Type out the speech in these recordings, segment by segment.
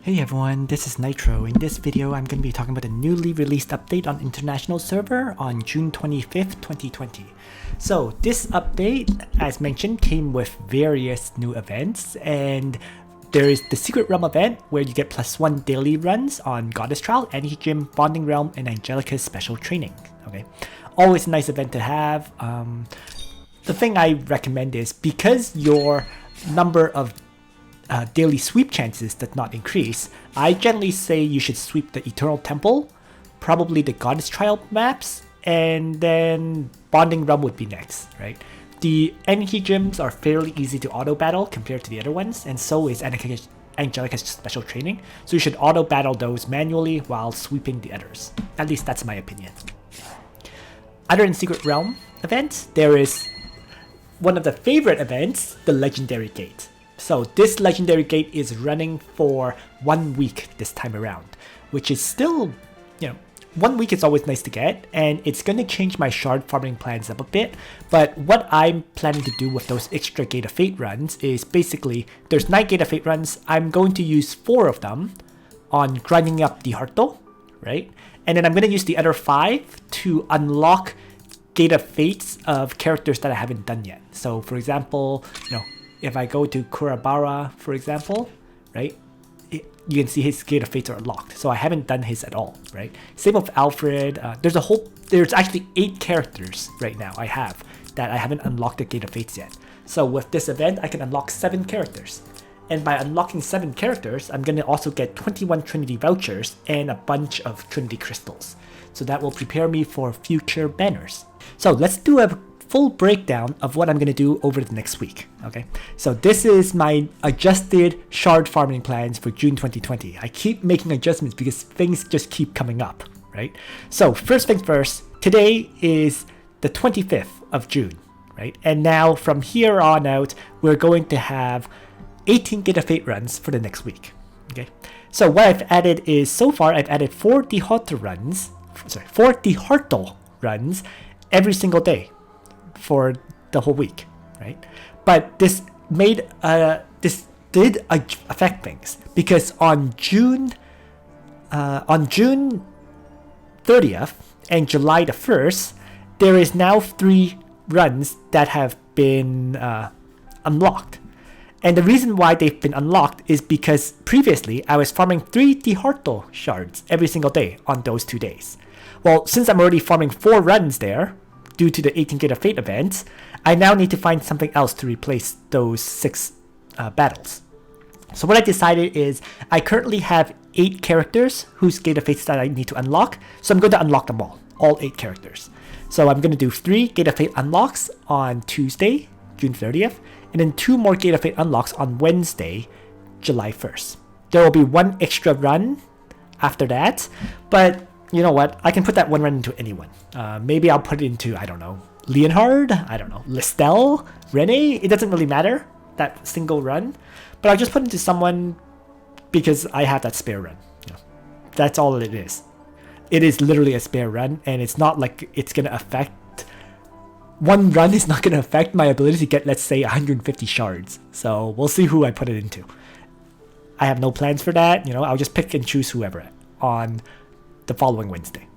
Hey everyone, this is Nitro. In this video, I'm going to be talking about a newly released update on International Server on June 25th, 2020. So this update, as mentioned, came with various new events, and there is the Secret Realm event where you get +1 daily runs on Goddess Trial, Energy Gym, Bonding Realm, and Angelica's special training. Okay, always a nice event to have. The thing I recommend is because your number of daily sweep chances does not increase, I generally say you should sweep the Eternal Temple, probably the Goddess Trial maps, and then Bonding Realm would be next, right? The energy gyms are fairly easy to auto battle compared to the other ones, and so is Angelica's special training, so you should auto battle those manually while sweeping the others. At least that's my opinion. Other than Secret Realm events, there is one of the favorite events, the Legendary Gate. So this Legendary Gate is running for 1 week this time around, which is still, 1 week is always nice to get, and it's going to change my shard farming plans up a bit. But what I'm planning to do with those extra Gate of Fate runs is basically, there's 9 Gate of Fate runs, I'm going to use 4 of them on grinding up the Harto, right? And then I'm going to use the other 5 to unlock Gate of Fates of characters that I haven't done yet. So for example, if I go to Kurabara, for example, right, you can see his Gate of Fates are unlocked. So I haven't done his at all, right? Same with Alfred. There's actually 8 characters right now I have that I haven't unlocked the Gate of Fates yet. So with this event, I can unlock 7 characters. And by unlocking 7 characters, I'm going to also get 21 Trinity vouchers and a bunch of Trinity crystals. So that will prepare me for future banners. So let's do a full breakdown of what I'm going to do over the next week. Okay, so this is my adjusted shard farming plans for June 2020. I keep making adjustments because things just keep coming up, right? So first things first, today is the 25th of June, right? And now from here on out, we're going to have 18 Gate of Fate runs for the next week. Okay, so what I've added is, so far I've added 4 Diharto runs every single day for the whole week, right? But this did affect things, because on June 30th and July the 1st, there is now 3 runs that have been unlocked. And the reason why they've been unlocked is because previously I was farming 3 Diharto shards every single day on those 2 days. Well, since I'm already farming 4 runs there, due to the 18 Gate of Fate events, I now need to find something else to replace those 6 battles. So what I decided is, I currently have 8 characters whose Gate of Fates that I need to unlock, so I'm going to unlock them all 8 characters. So I'm going to do 3 Gate of Fate unlocks on Tuesday, June 30th, and then 2 more Gate of Fate unlocks on Wednesday, July 1st. There will be 1 extra run after that, but you know what? I can put that 1 run into anyone. Maybe I'll put it into, I don't know, Leonhard, I don't know, Listel, Rene. It doesn't really matter, that single run. But I'll just put it into someone because I have that spare run. That's all it is. It is literally a spare run, and it's not like it's going to affect... 1 run is not going to affect my ability to get, let's say, 150 shards. So we'll see who I put it into. I have no plans for that. I'll just pick and choose whoever on the following Wednesday.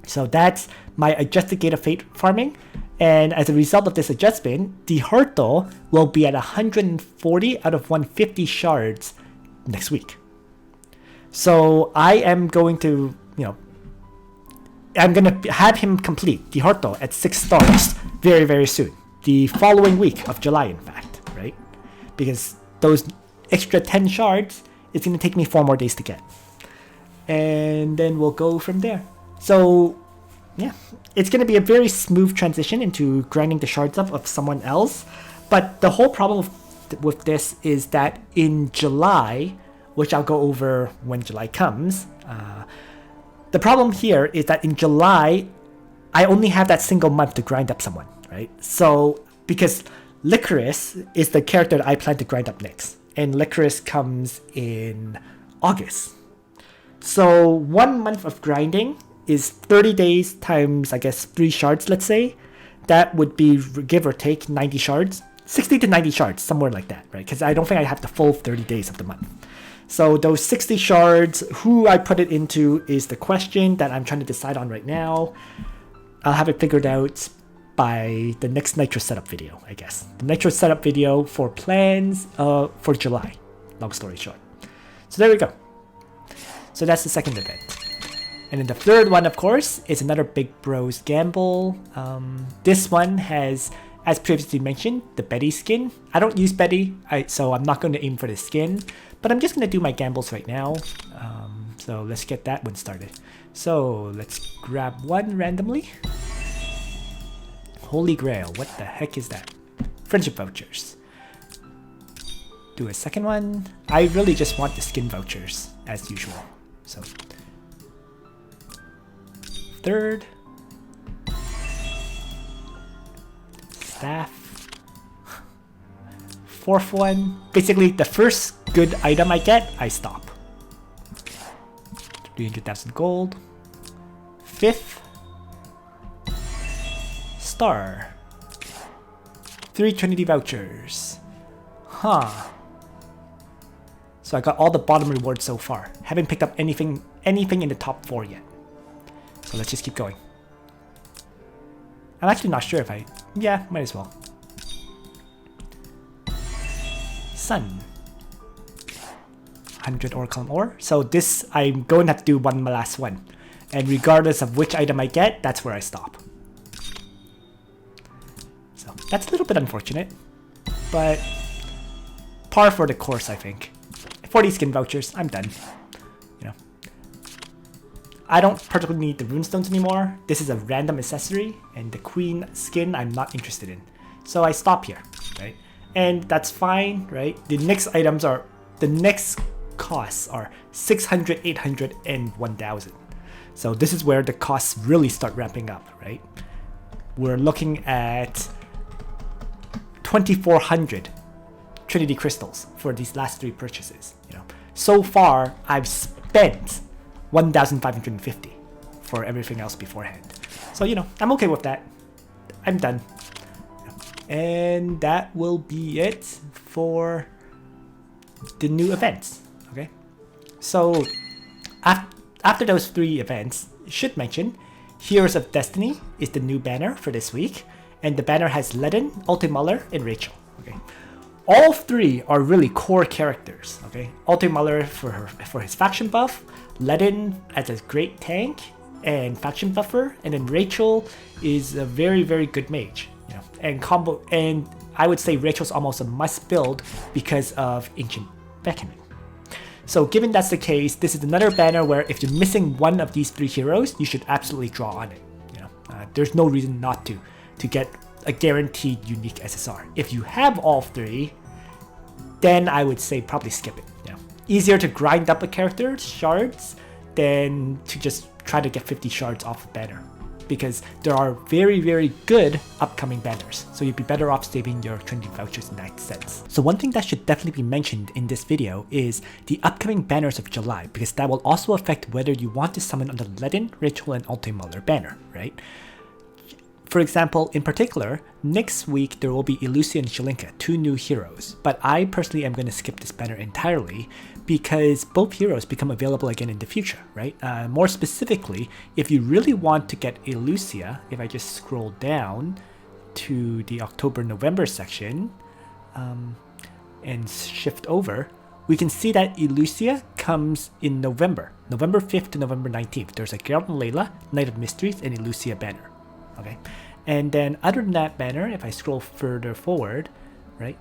So that's my adjusted Gate of Fate farming, and as a result of this adjustment, the Harto will be at 140 out of 150 shards next week. So I am going to, I'm going to have him complete the Harto at 6 stars very, very soon. The following week of July, in fact, right? Because those extra 10 shards, it's going to take me 4 more days to get. And then we'll go from there. So yeah, it's going to be a very smooth transition into grinding the shards up of someone else. But the whole problem with this is that in July, which I'll go over when July comes, the problem here is that in July, I only have that single month to grind up someone, right? So because Licorice is the character that I plan to grind up next, and Licorice comes in August. So 1 month of grinding is 30 days times, I guess, 3 shards, let's say. That would be, give or take, 90 shards. 60 to 90 shards, somewhere like that, right? Because I don't think I have the full 30 days of the month. So those 60 shards, who I put it into is the question that I'm trying to decide on right now. I'll have it figured out by the next Nitro setup video, I guess. The Nitro setup video for plans for July, long story short. So there we go. So that's the second event. And then the third one, of course, is another Big Bros gamble. This one has, as previously mentioned, the Betty skin. I don't use Betty, so I'm not going to aim for the skin, but I'm just going to do my gambles right now. So let's get that one started. So let's grab one randomly. Holy Grail, what the heck is that? Friendship vouchers. Do a second one. I really just want the skin vouchers, as usual. So third. Staff. Fourth one. Basically, the first good item I get, I stop. 300,000 gold. Fifth. Star. 3 Trinity vouchers. Huh. So I got all the bottom rewards so far. Haven't picked up anything in the top 4 yet. So let's just keep going. I'm actually not sure if yeah, might as well. Sun. 100 ore column ore. So this, I'm going to have to do one last one. And regardless of which item I get, that's where I stop. So that's a little bit unfortunate. But par for the course, I think. 40 skin vouchers, I'm done. You know, I don't particularly need the Rune Stones anymore. This is a random accessory, and the Queen skin I'm not interested in. So I stop here, right? And that's fine, right? The next items are, the next costs are 600, 800, and 1000. So this is where the costs really start ramping up, right? We're looking at 2400 Trinity crystals for these last 3 purchases. You know, so far I've spent 1,550 for everything else beforehand. So you know, I'm okay with that. I'm done. And that will be it for the new events. Okay, so after those 3 events, I should mention Heroes of Destiny is the new banner for this week, and the banner has Ledin, Altemuller, and Rachel. Okay. All 3 are really core characters, okay? Altemuller for his faction buff, Ledin as a great tank and faction buffer, and then Rachel is a very, very good mage, you know. And I would say Rachel's almost a must build because of Ancient Beckoning. So given that's the case, this is another banner where if you're missing one of these 3 heroes, you should absolutely draw on it. You know, there's no reason not to get a guaranteed unique SSR. If you have all 3, then I would say probably skip it. You know, easier to grind up a character's shards than to just try to get 50 shards off a banner, because there are very, very good upcoming banners. So you'd be better off saving your Trinity vouchers in that sense. So one thing that should definitely be mentioned in this video is the upcoming banners of July, because that will also affect whether you want to summon on the Ledin, Ritual, and Altemuller banner, right? For example, in particular, next week there will be Elusia and Shalinka, 2 new heroes, but I personally am going to skip this banner entirely because both heroes become available again in the future, right? More specifically, if you really want to get Elusia, if I just scroll down to the October-November section and shift over, we can see that Elusia comes in November 5th to November 19th. There's a Geralt and Layla, Night of Mysteries, and Elusia banner. Okay, and then other than that banner, if I scroll further forward, right,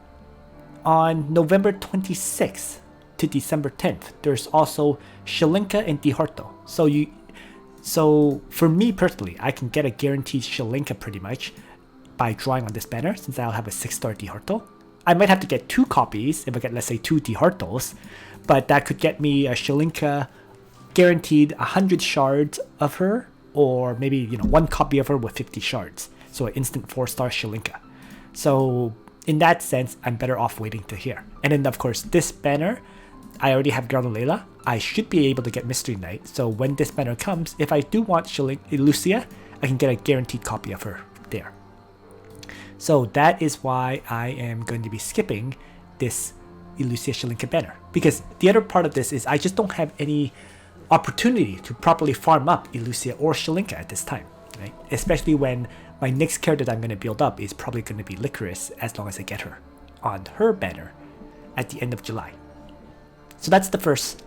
on November 26th to December 10th, there's also Shalinka and Dihorto. So for me personally, I can get a guaranteed Shalinka pretty much by drawing on this banner, since I'll have a 6-star Dihorto. I might have to get 2 copies if I get, let's say, 2 Dihortos, but that could get me a Shalinka guaranteed 100 shards of her, or maybe, you know, 1 copy of her with 50 shards. So an instant 4-star Shalinka. So in that sense, I'm better off waiting to here. And then of course, this banner, I already have Geralt and Layla. I should be able to get Mystery Knight. So when this banner comes, if I do want Elusia, I can get a guaranteed copy of her there. So that is why I am going to be skipping this Elucia Shilinka banner. Because the other part of this is I just don't have any opportunity to properly farm up Elucia or Shilinka at this time, right? Especially when my next character that I'm going to build up is probably going to be Licorice as long as I get her on her banner at the end of July. So that's the first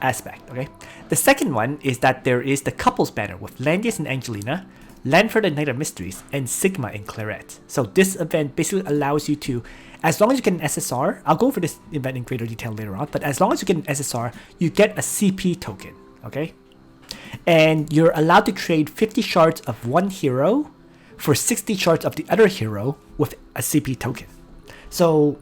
aspect, okay? The second one is that there is the couples banner with Landius and Angelina, Lanford and Knight of Mysteries, and Sigma and Clarett. So this event basically allows you to, as long as you get an SSR, I'll go over this event in greater detail later on, but as long as you get an SSR, you get a CP token, okay? And you're allowed to trade 50 shards of one hero for 60 shards of the other hero with a CP token. So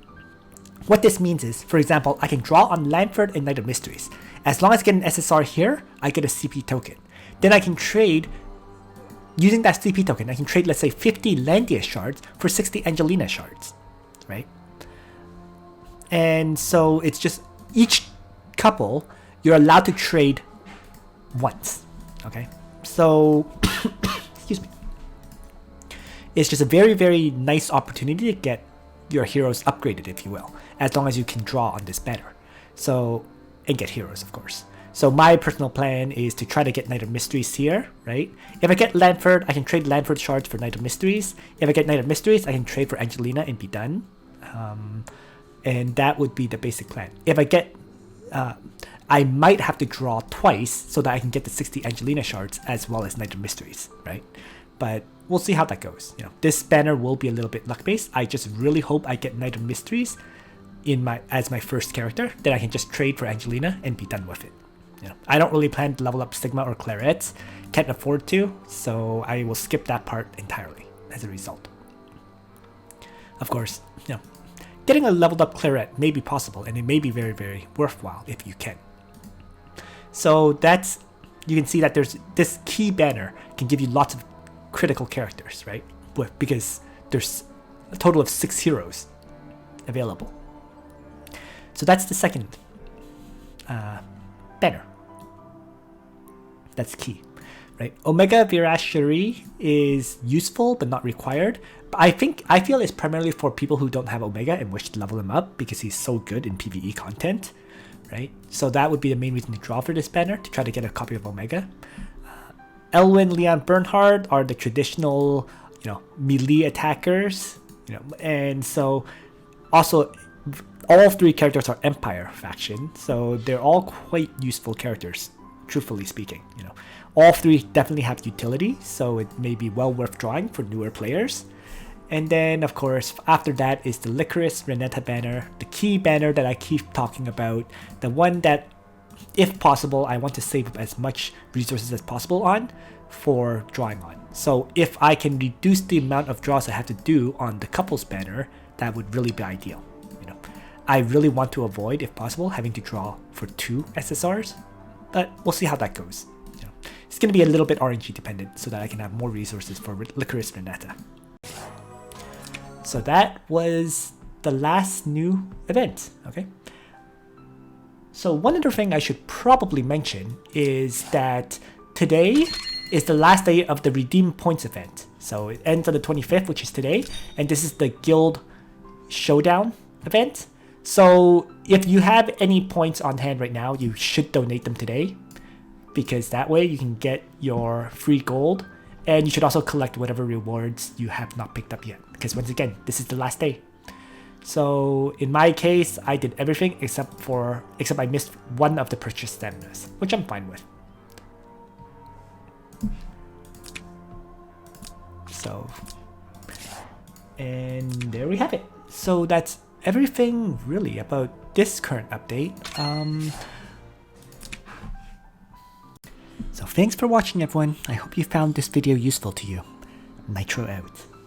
what this means is, for example, I can draw on Lanford and Knight of Mysteries. As long as I get an SSR here, I get a CP token. Then I can trade, using that CP token, I can trade, let's say, 50 Landius shards for 60 Angelina shards, right? And so it's just each couple, you're allowed to trade once, okay? So, excuse me. It's just a very, very nice opportunity to get your heroes upgraded, if you will, as long as you can draw on this banner. So, and get heroes, of course. So my personal plan is to try to get Knight of Mysteries here, right? If I get Lanford, I can trade Lanford shards for Knight of Mysteries. If I get Knight of Mysteries, I can trade for Angelina and be done. And that would be the basic plan. If I get, I might have to draw twice so that I can get the 60 Angelina shards as well as Knight of Mysteries, right? But we'll see how that goes. You know, this banner will be a little bit luck-based. I just really hope I get Knight of Mysteries as my first character, then I can just trade for Angelina and be done with it. You know, I don't really plan to level up Sigma or Clarett, can't afford to, so I will skip that part entirely as a result. Of course, you know, getting a leveled up Clarett may be possible, and it may be very, very worthwhile if you can. So that's, you can see that there's this key banner can give you lots of critical characters, right? Because there's a total of 6 heroes available. So that's the second banner. That's key, right? Omega Virashiri is useful but not required. But I feel it's primarily for people who don't have Omega and wish to level him up because he's so good in PvE content, right? So that would be the main reason to draw for this banner, to try to get a copy of Omega. Elwyn, Leon, Bernhard are the traditional, you know, melee attackers, you know, and so also all 3 characters are Empire faction, so they're all quite useful characters, truthfully speaking. You know, all 3 definitely have utility, so it may be well worth drawing for newer players. And then, of course, after that is the Licorice Renetta banner, the key banner that I keep talking about, the one that, if possible, I want to save up as much resources as possible on for drawing on. So if I can reduce the amount of draws I have to do on the couples banner, that would really be ideal. I really want to avoid, if possible, having to draw for 2 SSRs, but we'll see how that goes. You know, it's going to be a little bit RNG dependent so that I can have more resources for Licorice Renetta. So that was the last new event, okay? So one other thing I should probably mention is that today is the last day of the Redeem Points event. So it ends on the 25th, which is today, and this is the Guild Showdown event. So if you have any points on hand right now, you should donate them today, because that way you can get your free gold, and you should also collect whatever rewards you have not picked up yet, because once again, this is the last day. So in my case, I did everything except I missed one of the purchase staminas, which I'm fine with. So, and there we have it. So that's everything really about this current update. So thanks for watching, everyone. I hope you found this video useful to you. Nitro out.